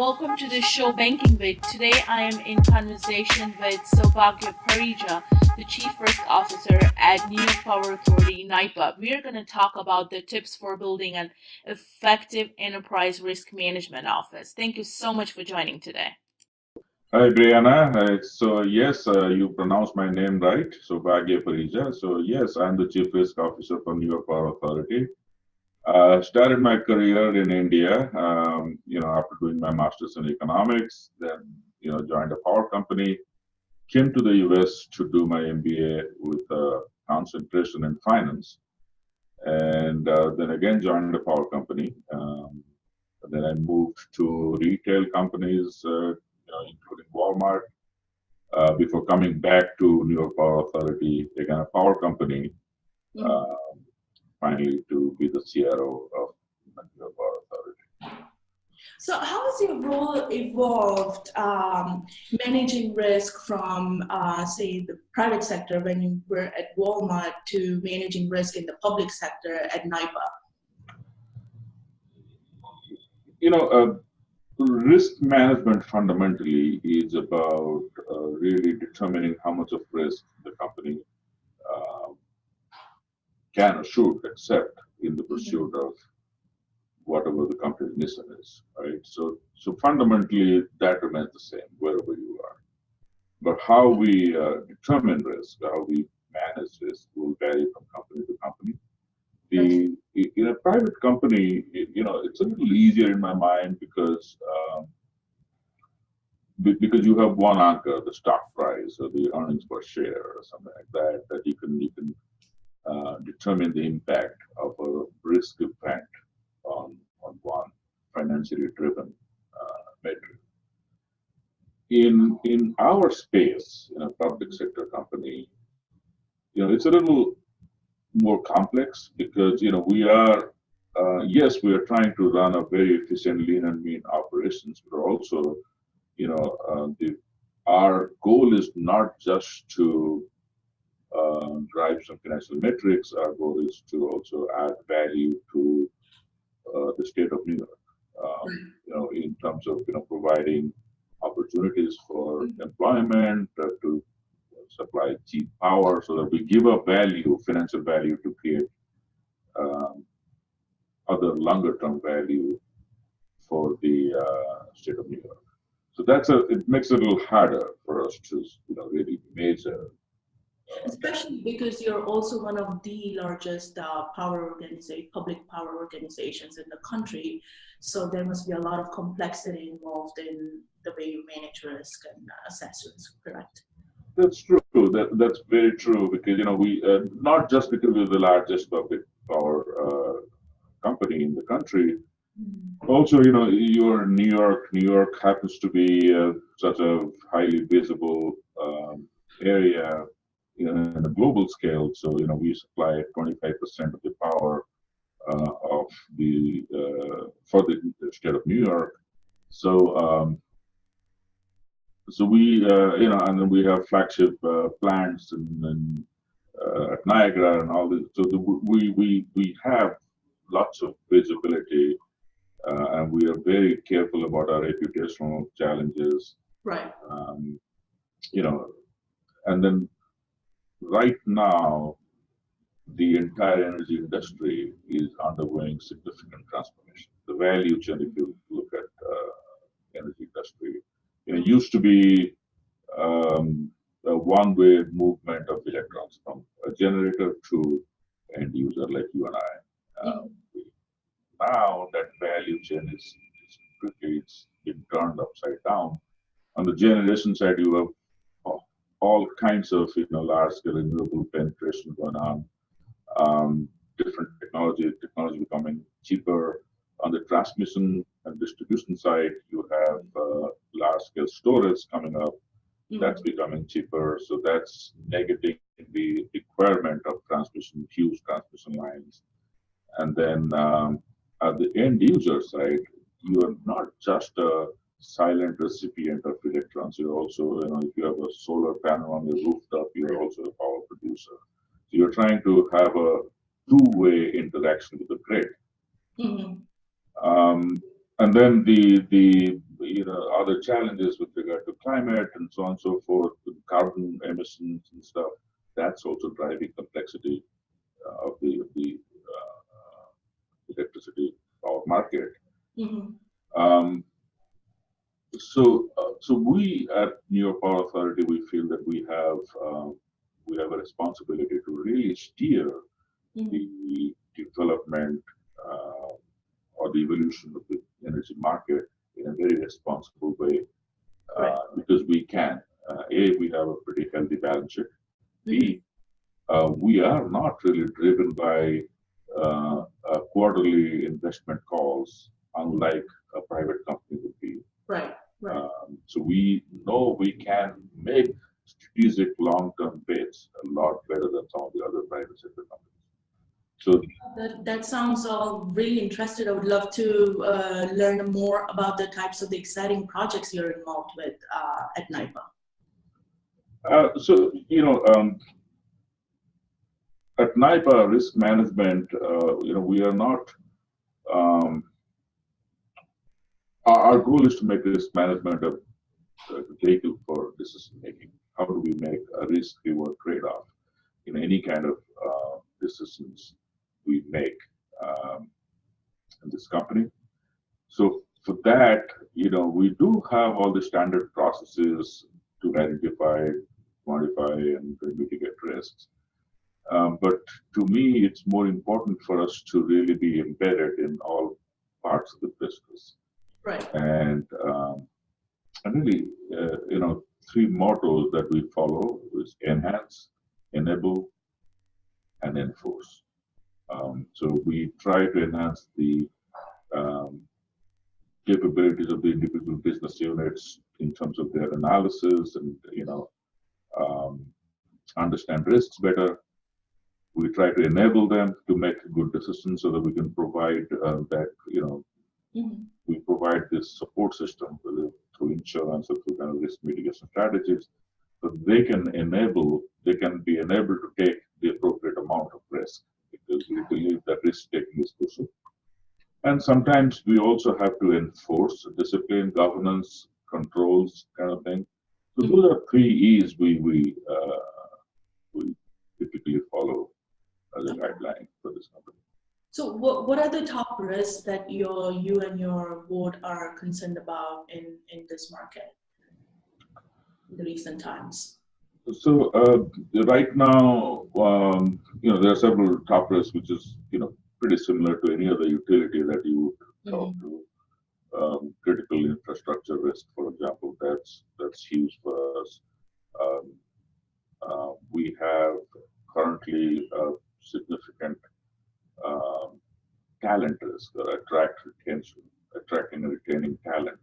welcome to the show Banking With. Today I am in conversation with Soubhagya Parija, the Chief Risk Officer at New York Power Authority, NYPA. We are going to talk about the tips for building an effective enterprise risk management office. Thank you so much for joining today. Hi, Breana. Yes, you pronounced my name right, Soubhagya Parija. So, yes, I'm the Chief Risk Officer for New York Power Authority. Started my career in India, after doing my master's in economics, then, joined a power company, came to the US to do my MBA with a concentration in finance, and then again joined a power company. Then I moved to retail companies, including Walmart, before coming back to New York Power Authority, again a power company, uh, finally to be the CRO of New York Power Authority. So how has your role evolved managing risk from, say, the private sector when you were at Walmart to managing risk in the public sector at NYPA? Risk management fundamentally is about really determining how much of risk the company uh, can or should accept in the pursuit of whatever the company's mission is, right? So fundamentally, that remains the same wherever you are. But how we determine risk, how we manage risk, will vary from company to company. In a private company, it's a little easier in my mind because you have one anchor, the stock price or the earnings per share or something like that, that you can determine the impact of a risk event on one financially driven metric. In our space, in a public sector company, it's a little more complex because we are yes, we are trying to run a very efficient lean and mean operations, but also our goal is not just to drive some financial metrics. Our goal is to also add value to the state of New York, in terms of providing opportunities for employment, to supply cheap power, so that we give up value, financial value, to create other longer-term value for the state of New York. So it makes it a little harder for us to really measure. Especially because you're also one of the largest public power organizations in the country. So there must be a lot of complexity involved in the way you manage risk and assess risk, correct? That's true. That's very true because we not just because we're the largest public power company in the country. Also, you're in New York. New York happens to be such a highly visible area in a global scale. So, we supply 25% of the power of for the state of New York. So we, and then we have flagship plants at Niagara and all this. So we have lots of visibility, and we are very careful about our reputational challenges. Right. And then right now, the entire energy industry is undergoing significant transformation. The value chain, if you look at energy industry, used to be a one-way movement of electrons from a generator to end user like you and I. Now that value chain is it's been turned upside down. On the generation side, you have all kinds of large-scale renewable penetration going on. Different technology becoming cheaper. On the transmission and distribution side, you have large-scale storage coming up. That's becoming cheaper, so that's negating the requirement of huge transmission lines. And then at the end user side, you are not just a silent recipient of electrons. You're also, if you have a solar panel on your rooftop, you're also a power producer. So you're trying to have a two-way interaction with the grid. And then the other challenges with regard to climate and so on and so forth, with carbon emissions and stuff. That's also driving complexity of the electricity power market. Mm-hmm. So we at New York Power Authority, we feel that we have a responsibility to really steer the development or the evolution of the energy market in a very responsible way, because we can. We have a pretty healthy balance sheet. B, we are not really driven by quarterly investment calls, unlike a private company would be. Right. So we know we can make strategic long-term bets a lot better than some of the other private sector companies. So that sounds all really interesting. I would love to learn more about the types of the exciting projects you're involved with at NYPA. So at NYPA risk management, we are not. Our goal is to make risk management a vehicle for decision making. How do we make a risk-reward trade-off in any kind of decisions we make in this company? So for that, we do have all the standard processes to identify, quantify, and mitigate risks. But to me, it's more important for us to really be embedded in all parts of the business. Right. And really, three mottos that we follow is enhance, enable, and enforce. So we try to enhance the capabilities of the individual business units in terms of their analysis and understand risks better. We try to enable them to make good decisions so that we can provide we provide this support system through insurance or through kind of risk mitigation strategies, so they can be enabled to take the appropriate amount of risk, because we believe that risk taking is crucial. And sometimes we also have to enforce discipline, governance, controls, kind of thing. So those are three E's we typically follow as a guideline for this company. So what are the top risks that you and your board are concerned about in this market in the recent times? So right now, there are several top risks, which is pretty similar to any other utility that you would talk to. Critical infrastructure risk, for example, that's huge for us. We have currently a significant talent risk, or attracting and retaining talent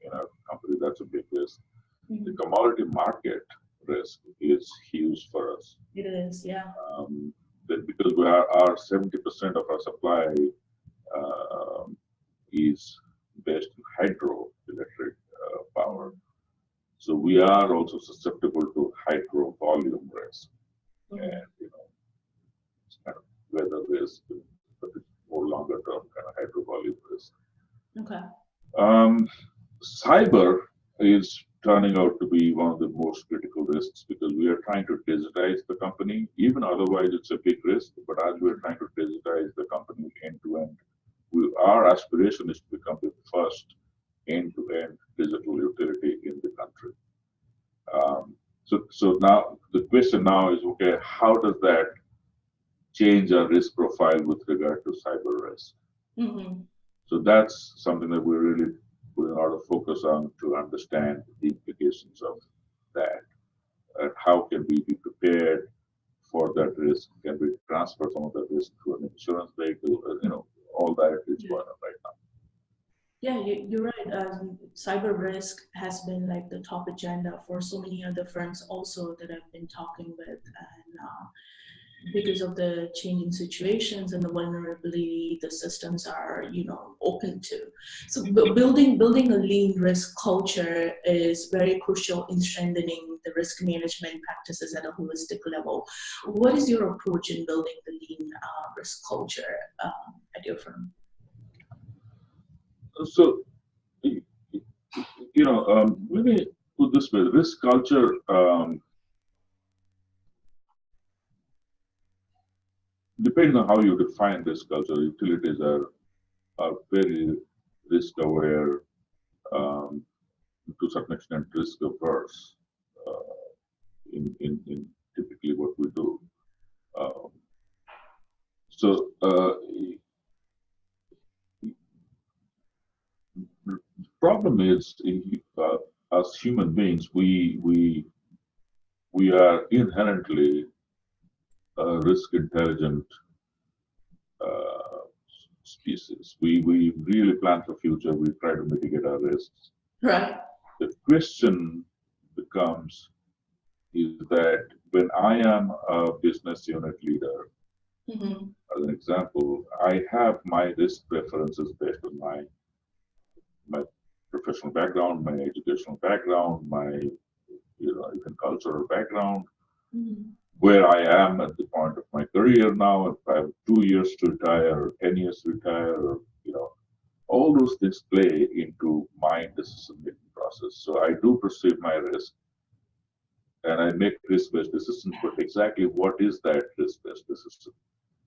in our company. That's a big risk. The commodity market risk is huge for us. It is, yeah. Because our 70% of our supply is based on hydroelectric power. So we are also susceptible to hydro volume risk, and it's kind of weather risk, but it's more longer term kind of hydro volume risk. Okay. Cyber is turning out to be one of the most critical risks, because we are trying to digitize the company. Even otherwise, it's a big risk, but as we're trying to digitize the company end to end, our aspiration is to become the first end-to-end digital utility in the country. So now the question now is, okay, how does that change our risk profile with regard to cyber risk? So that's something that we're really putting a lot of focus on, to understand the implications of that, and how can we be prepared for that risk? Can we transfer some of that risk to an insurance vehicle? All that is going on right now. Yeah, you're right. Cyber risk has been like the top agenda for so many other firms also that I've been talking with, and because of the changing situations and the vulnerability the systems are open to. So building a lean risk culture is very crucial in strengthening the risk management practices at a holistic level. What is your approach in building the lean risk culture at your firm? So let me put this way: risk culture. Depending on how you define risk culture, utilities are very risk aware, um, to a certain extent risk averse, uh, in typically what we do. Um, so the problem is, as human beings, we are inherently risk intelligent uh, species. We really plan for future. We try to mitigate our risks. Right. The question becomes is that when I am a business unit leader, Mm-hmm. as an example, I have my risk preferences based on my professional background, my educational background, my even cultural background, Mm-hmm. where I am at the point of my career now. If I have 2 years to retire, or 10 years to retire, or all those things play into my decision making process. So I do perceive my risk and I make risk-based decisions, but exactly what is that risk-based decision?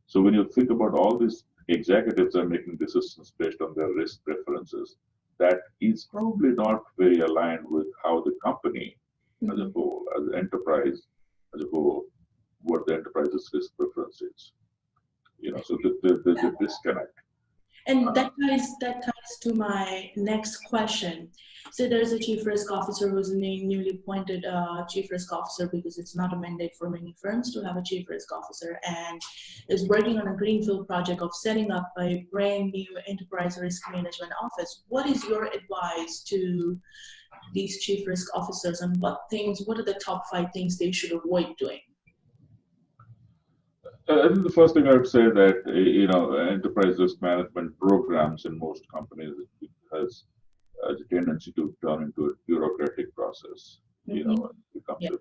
So when you think about all these executives are making decisions based on their risk preferences, that is probably not very aligned with how the company as a whole, as an enterprise as a whole, what the enterprise's risk preference is. So there's a disconnect. And that ties to my next question. So there's a chief risk officer who's a newly appointed chief risk officer because it's not a mandate for many firms to have a chief risk officer, and is working on a greenfield project of setting up a brand new enterprise risk management office. What is your advice to these chief risk officers, and what are the top 5 things they should avoid doing? I think the first thing I would say that enterprise risk management programs in most companies, it has a tendency to turn into a bureaucratic process. It becomes Yeah. a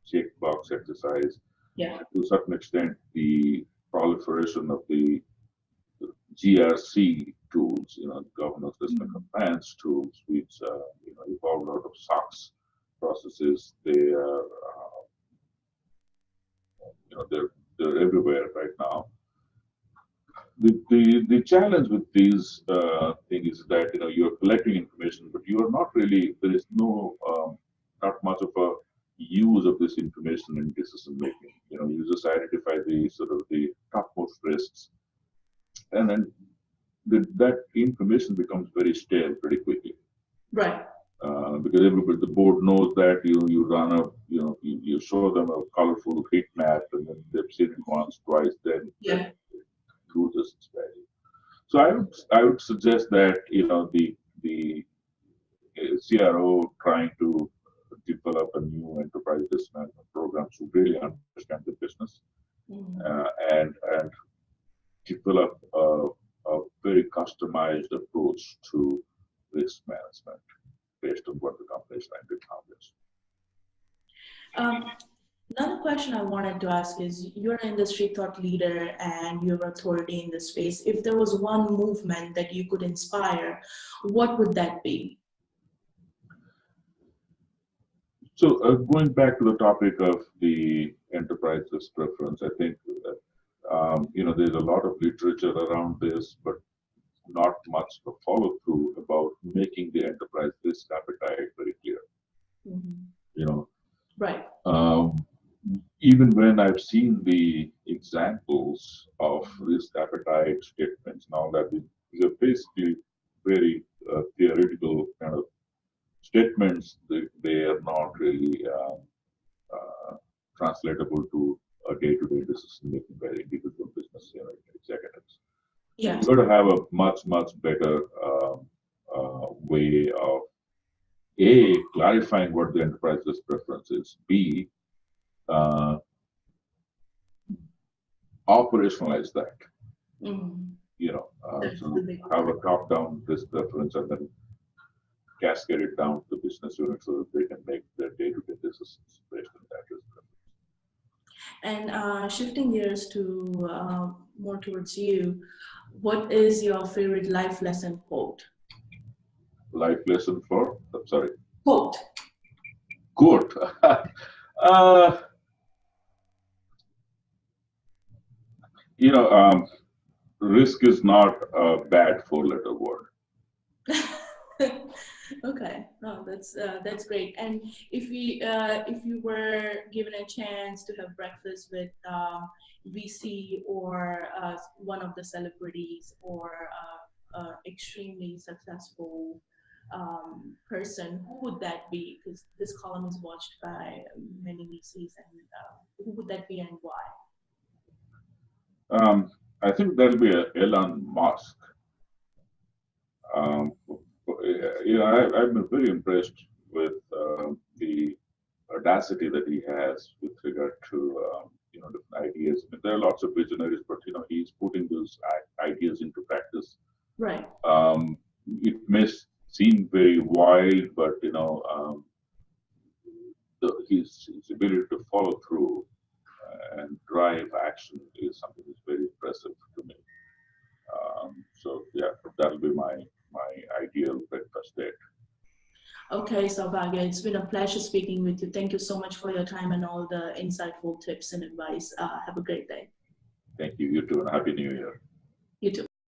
checkbox exercise. Yeah. To a certain extent, the proliferation of the GRC tools, governance risk and compliance tools, which evolved out of SOX processes, they are, they're everywhere right now. The challenge with these things is that you're collecting information, but you are not really. There is no not much of a use of this information in decision making. You just identify the sort of the topmost risks, and then that information becomes very stale pretty quickly. Right. Because everybody, the board knows that you run a you show them a colorful heat map, and then they've seen it once, twice, then Yeah. through this value. So I would suggest that the CRO trying to develop a new enterprise risk management program should really understand the business, and develop a very customized approach to risk management based on what the company is trying to accomplish. Another question I wanted to ask is, you're an industry thought leader and you have authority in this space. If there was one movement that you could inspire, what would that be? So going back to the topic of the enterprise risk preference, I think that there's a lot of literature around this, but not much of follow through about making the enterprise risk appetite very clear. Right. Even when I've seen the examples of risk appetite statements and all that, these are basically very theoretical kind of statements. They are not really translatable to a day-to-day decision making by individual business executives. Yeah. You've got to have a much better way of A, clarifying what the enterprise risk preference is, B, operationalize that. So have a top-down risk preference and then cascade it down to the business unit so that they can make their day-to-day decisions based on that risk preference. And shifting gears to more towards you, what is your favorite life lesson quote? Life lesson for? Sorry. Quote. Good. You know, risk is not a bad four-letter word. Okay, no, that's great. And if you were given a chance to have breakfast with VC or one of the celebrities or extremely successful person, who would that be? Because this column is watched by many VCs, and who would that be and why? I think that'll be Elon Musk. Um, you know, I've been very impressed with the audacity that he has with regard to you know, different ideas. I mean, there are lots of visionaries, but you know, he's putting those ideas into practice. Right. It may seem very wild, but you know, his ability to follow through and drive action is something that's very impressive to me. So yeah, that'll be my ideal breakfast date. Okay, Soubhagya, it's been a pleasure speaking with you. Thank you so much for your time and all the insightful tips and advice. Have a great day. Thank you. You too, and Happy New Year. You too.